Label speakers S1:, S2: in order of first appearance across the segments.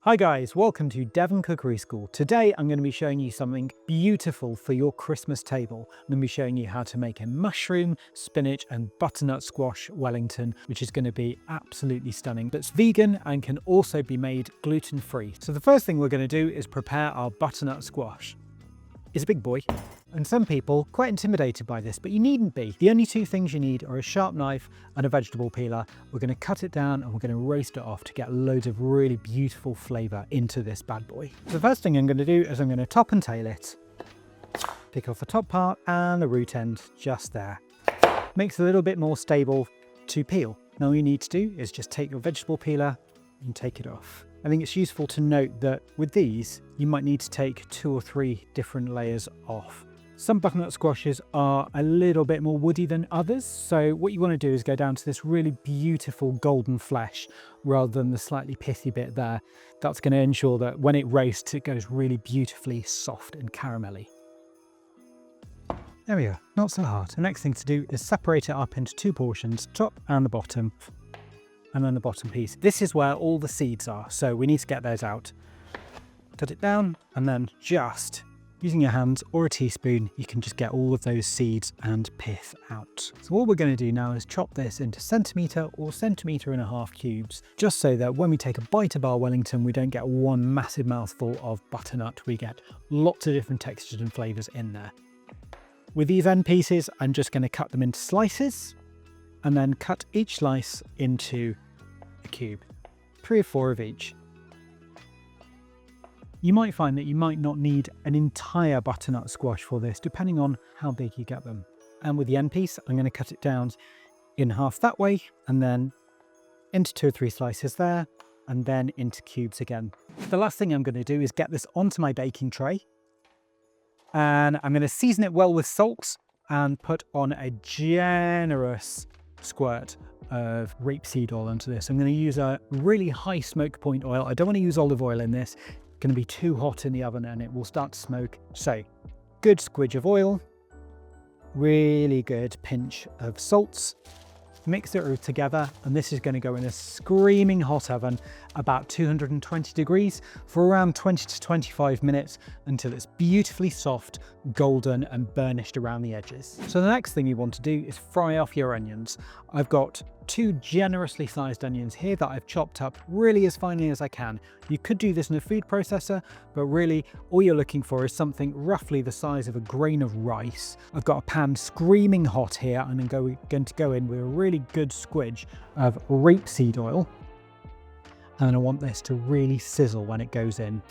S1: Hi guys, welcome to Devon Cookery School. Today I'm going to be showing you something beautiful for your Christmas table. I'm going to be showing you how to make a mushroom, spinach and butternut squash Wellington, which is going to be absolutely stunning. That's vegan and can also be made gluten-free. So the first thing we're going to do is prepare our butternut squash. It's a big boy, and some people quite intimidated by this, but you needn't be. The only two things you need are a sharp knife and a vegetable peeler. We're going to cut it down and we're going to roast it off to get loads of really beautiful flavour into this bad boy. So the first thing I'm going to do is I'm going to top and tail it. Pick off the top part and the root end just there. Makes it a little bit more stable to peel. Now all you need to do is just take your vegetable peeler and take it off. I think it's useful to note that with these, you might need to take 2 or 3 different layers off. Some butternut squashes are a little bit more woody than others, so what you want to do is go down to this really beautiful golden flesh rather than the slightly pithy bit there. That's going to ensure that when it roasts, it goes really beautifully soft and caramelly. There we go, not so hard. The next thing to do is separate it up into 2 portions, top and the bottom. And then the bottom piece. This is where all the seeds are, so we need to get those out. Cut it down, and then just using your hands or a teaspoon, you can just get all of those seeds and pith out. So what we're going to do now is chop this into 1 or 1.5 cm cubes, just so that when we take a bite of our Wellington, we don't get one massive mouthful of butternut. We get lots of different textures and flavours in there. With these end pieces, I'm just going to cut them into slices, and then cut each slice into a cube, 3 or 4 of each. You might find that you might not need an entire butternut squash for this, depending on how big you get them. And with the end piece, I'm going to cut it down in half that way, and then into 2 or 3 slices there, and then into cubes again. The last thing I'm going to do is get this onto my baking tray, and I'm going to season it well with salt and put on a generous squirt of rapeseed oil onto this. I'm going to use a really high smoke point oil. I don't want to use olive oil in this. It's going to be too hot in the oven and it will start to smoke. So, good squidge of oil, really good pinch of salt. Mix it all together, and this is going to go in a screaming hot oven about 220 degrees for around 20 to 25 minutes until it's beautifully soft, golden and burnished around the edges. So the next thing you want to do is fry off your onions. I've got 2 generously sized onions here that I've chopped up really as finely as I can. You could do this in a food processor, but really all you're looking for is something roughly the size of a grain of rice. I've got a pan screaming hot here, and I'm going to go in with a really good squidge of rapeseed oil. And I want this to really sizzle when it goes in.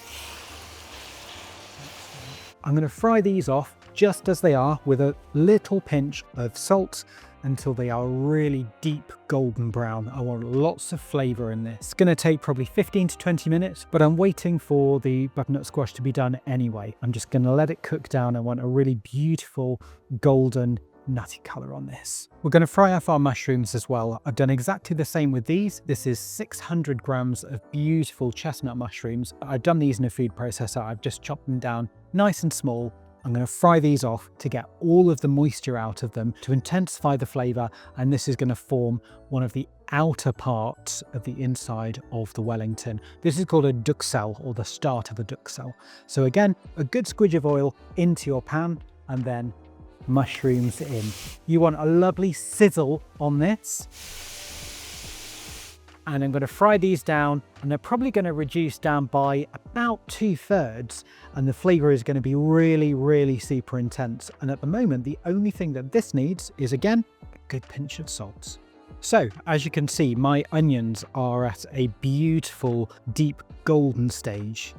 S1: I'm going to fry these off just as they are with a little pinch of salt until they are really deep golden brown. I want lots of flavour in this. It's going to take probably 15 to 20 minutes, but I'm waiting for the butternut squash to be done anyway. I'm just going to let it cook down. I want a really beautiful golden nutty colour on this. We're going to fry off our mushrooms as well. I've done exactly the same with these. This is 600 grams of beautiful chestnut mushrooms. I've done these in a food processor. I've just chopped them down nice and small. I'm going to fry these off to get all of the moisture out of them, to intensify the flavour, and this is going to form one of the outer parts of the inside of the Wellington. This is called a Duxelle, or the start of a Duxelle. So again, a good squidge of oil into your pan, and then mushrooms in. You want a lovely sizzle on this. And I'm going to fry these down, and they're probably going to reduce down by about 2/3, and the flavour is going to be really, really super intense. And at the moment, the only thing that this needs is, again, a good pinch of salt. So, as you can see, my onions are at a beautiful, deep golden stage.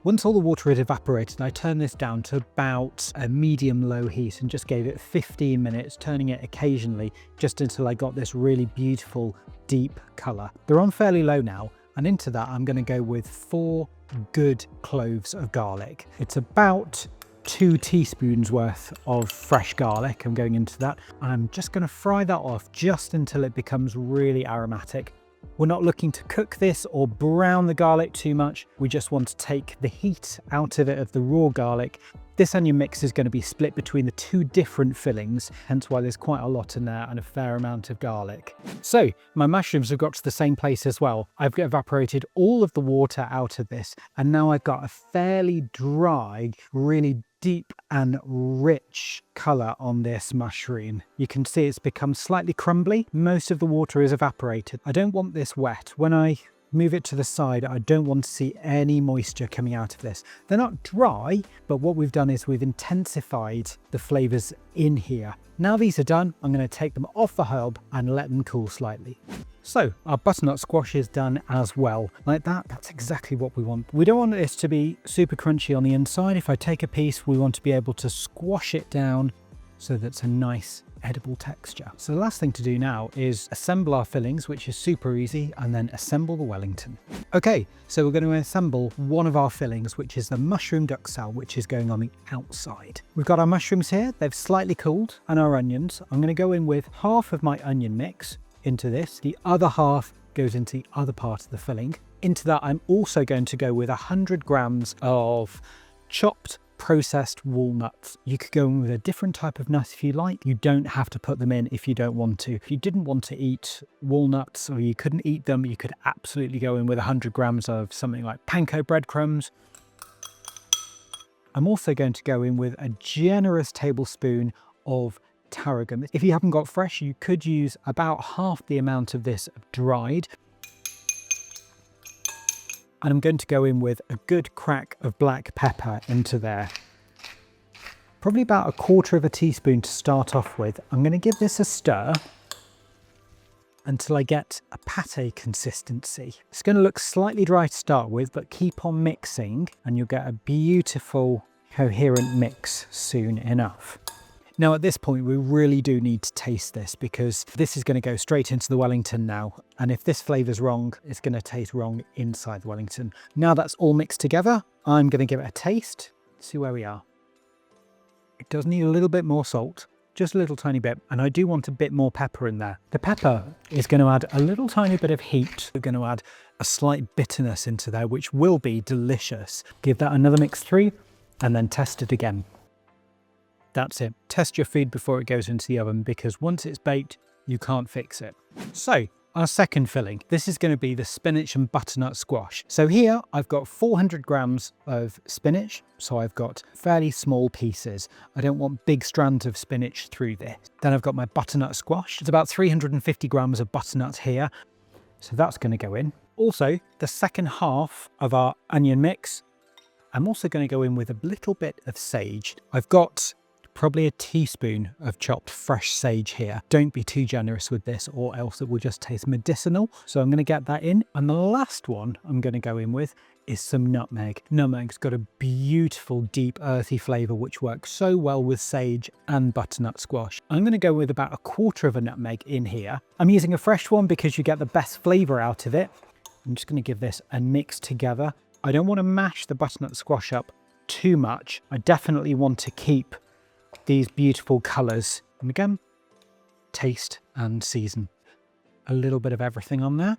S1: Once all the water had evaporated, I turned this down to about a medium-low heat and just gave it 15 minutes, turning it occasionally just until I got this really beautiful, deep colour. They're on fairly low now, and into that I'm going to go with 4 good cloves of garlic. It's about 2 teaspoons worth of fresh garlic I'm going into that, and I'm just going to fry that off just until it becomes really aromatic. We're not looking to cook this or brown the garlic too much. We just want to take the heat out of it of the raw garlic. This onion mix is going to be split between the two different fillings, hence why there's quite a lot in there and a fair amount of garlic. So my mushrooms have got to the same place as well. I've evaporated all of the water out of this, and now I've got a fairly dry, really deep and rich colour on this mushroom. You can see it's become slightly crumbly. Most of the water is evaporated. I don't want this wet. When I move it to the side, I don't want to see any moisture coming out of this. They're not dry, but what we've done is we've intensified the flavours in here. Now these are done, I'm going to take them off the hob and let them cool slightly. So our butternut squash is done as well. Like that, that's exactly what we want. We don't want this to be super crunchy on the inside. If I take a piece, we want to be able to squash it down so that's a nice edible texture. So the last thing to do now is assemble our fillings, which is super easy, and then assemble the Wellington. Okay, so we're going to assemble one of our fillings, which is the mushroom duxelle, which is going on the outside. We've got our mushrooms here, they've slightly cooled, and our onions. I'm going to go in with half of my onion mix into this. The other half goes into the other part of the filling. Into that, I'm also going to go with 100 grams of chopped processed walnuts. You could go in with a different type of nut if you like. You don't have to put them in if you don't want to. If you didn't want to eat walnuts or you couldn't eat them, you could absolutely go in with 100 grams of something like panko breadcrumbs. I'm also going to go in with a generous tablespoon of tarragon. If you haven't got fresh, you could use about half the amount of this dried. And I'm going to go in with a good crack of black pepper into there. Probably about 1/4 teaspoon to start off with. I'm going to give this a stir until I get a pate consistency. It's going to look slightly dry to start with, but keep on mixing and you'll get a beautiful coherent mix soon enough. Now at this point we really do need to taste this, because this is going to go straight into the Wellington now, and if this flavour's wrong, it's going to taste wrong inside the Wellington. Now that's all mixed together, I'm going to give it a taste, see where we are. It does need a little bit more salt, just a little tiny bit, and I do want a bit more pepper in there. The pepper is going to add a little tiny bit of heat. We're going to add a slight bitterness into there, which will be delicious. Give that another mix through and then test it again. That's it. Test your food before it goes into the oven, because once it's baked, you can't fix it. So our second filling, this is going to be the spinach and butternut squash. So here I've got 400 grams of spinach. So I've got fairly small pieces. I don't want big strands of spinach through this. Then I've got my butternut squash. It's about 350 grams of butternut here. So that's going to go in. Also, the second half of our onion mix, I'm also going to go in with a little bit of sage. I've got probably a teaspoon of chopped fresh sage here. Don't be too generous with this or else it will just taste medicinal. So I'm going to get that in. And the last one I'm going to go in with is some nutmeg. Nutmeg's got a beautiful deep earthy flavour which works so well with sage and butternut squash. I'm going to go with about 1/4 nutmeg in here. I'm using a fresh one because you get the best flavour out of it. I'm just going to give this a mix together. I don't want to mash the butternut squash up too much. I definitely want to keep these beautiful colours. And again, taste and season. A little bit of everything on there.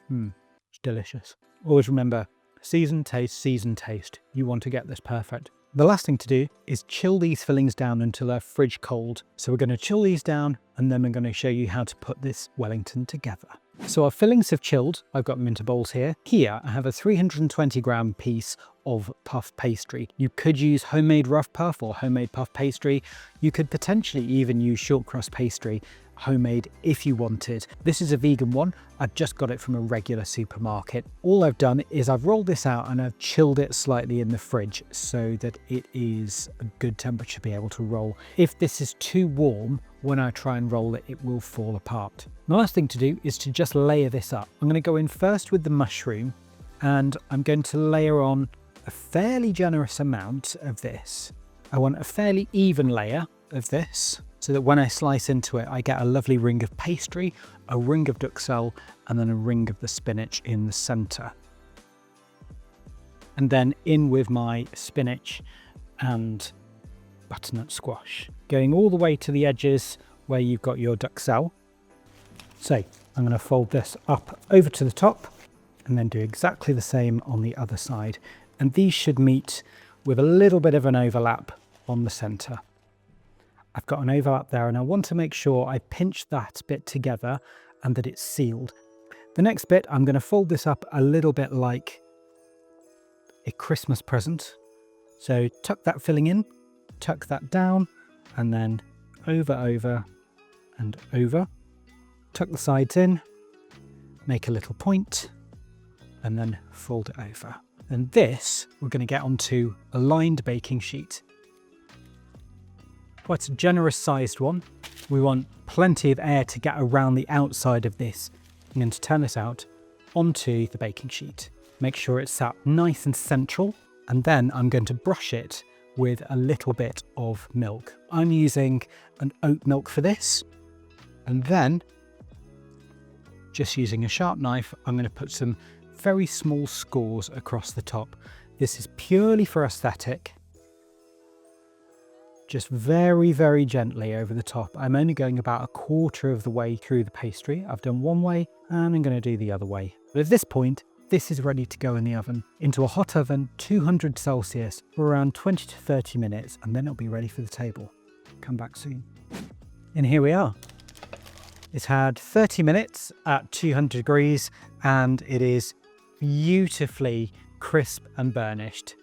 S1: It's delicious. Always remember, season, taste. You want to get this perfect. The last thing to do is chill these fillings down until they're fridge cold. So we're going to chill these down and then we're going to show you how to put this Wellington together. So our fillings have chilled. I've got them into bowls here. Here I have a 320 gram piece of puff pastry. You could use homemade rough puff or homemade puff pastry. You could potentially even use short crust pastry, homemade if you wanted. This is a vegan one. I've just got it from a regular supermarket. All I've done is I've rolled this out and I've chilled it slightly in the fridge so that it is a good temperature to be able to roll. If this is too warm, when I try and roll it, it will fall apart. The last thing to do is to just layer this up. I'm going to go in first with the mushroom and I'm going to layer on a fairly generous amount of this. I want a fairly even layer of this so that when I slice into it, I get a lovely ring of pastry, a ring of duxelle, and then a ring of the spinach in the center. And then in with my spinach and butternut squash, going all the way to the edges where you've got your duxelle. So I'm going to fold this up over to the top and then do exactly the same on the other side. And these should meet with a little bit of an overlap on the center. I've got an overlap there and I want to make sure I pinch that bit together and that it's sealed. The next bit, I'm going to fold this up a little bit like a Christmas present. So tuck that filling in, tuck that down, and then over, and over. Tuck the sides in, make a little point, and then fold it over. And this, we're going to get onto a lined baking sheet. Quite a generous sized one. We want plenty of air to get around the outside of this. I'm going to turn this out onto the baking sheet. Make sure it's sat nice and central, and then I'm going to brush it with a little bit of milk. I'm using an oat milk for this, and then just using a sharp knife, I'm going to put some very small scores across the top. This is purely for aesthetic. Just very, very gently over the top. I'm only going about a quarter of the way through the pastry. I've done one way and I'm going to do the other way. But at this point, this is ready to go in the oven, into a hot oven, 200 Celsius for around 20 to 30 minutes, and then it'll be ready for the table. Come back soon. And here we are. It's had 30 minutes at 200 degrees and it is beautifully crisp and burnished.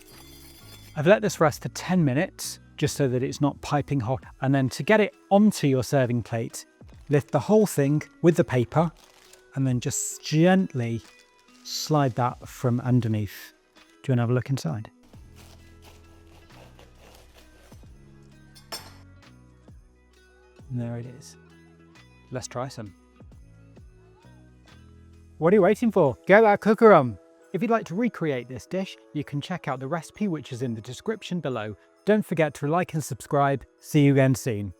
S1: I've let this rest for 10 minutes just so that it's not piping hot. And then to get it onto your serving plate, lift the whole thing with the paper and then just gently slide that from underneath. Do you want to have a look inside? And there it is. Let's try some. What are you waiting for? Get that cooker on! If you'd like to recreate this dish, you can check out the recipe which is in the description below. Don't forget to like and subscribe. See you again soon.